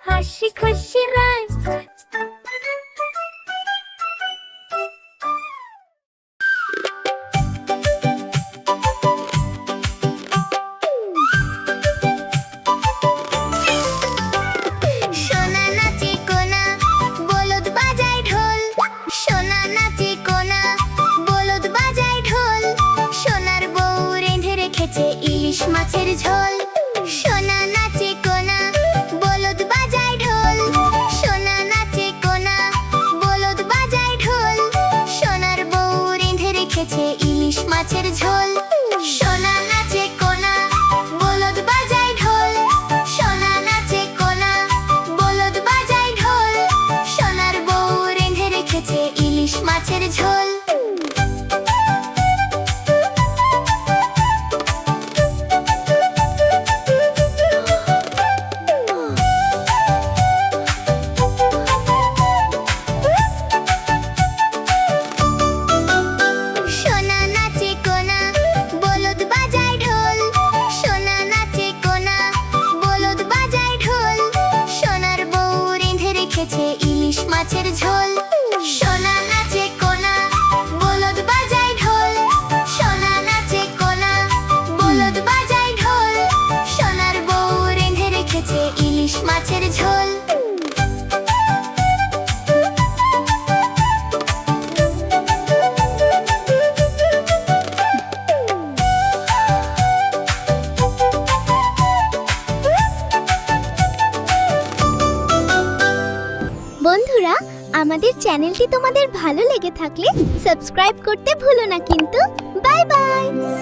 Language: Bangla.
হাসি খুশি রায়। সোনা নাচে কোনা, বলদ বাজায় ঢোল। সোনা নাচে কোনা, বলদ বাজায় ঢোল। সোনার বউ রেঁধে রেখেছে ইলিশ মাছের ঝোল। সোনা নাচে কোনা, বলদ বাজায় ঢোল। সোনা নাচে কোনা, বলদ বাজায় ঢোল। সোনার বউ রেঁধে রেখেছে ইলিশ মাছের ঝোল। সোনা নাচে কোনা, বলদ বাজায় ঢোল। সোনা নাচে কোনা, বলদ বাজায় ঢোল। সোনার বউ রেঁধে রেখেছে ইলিশ মাছের ঝোল। সোনা নাচে কোনা, বলদ বাজায় ঢোল। সোনা নাচে কোনা, বলদ বাজায় ঢোল। সোনার বউ রেঁধে রেখেছে ইলিশ মাছের ঝোল। সোনা নাচে কোনা, বলদ বাজায় ঢোল। সোনা নাচে কোনা, বলদ বাজায় ঢোল। সোনার বউ রেঁধে রেখেছে ইলিশ মাছের ঝোল। বন্ধুরা, আমাদের চ্যানেলটি তোমাদের ভালো লেগে থাকলে সাবস্ক্রাইব করতে ভুলো না কিন্তু।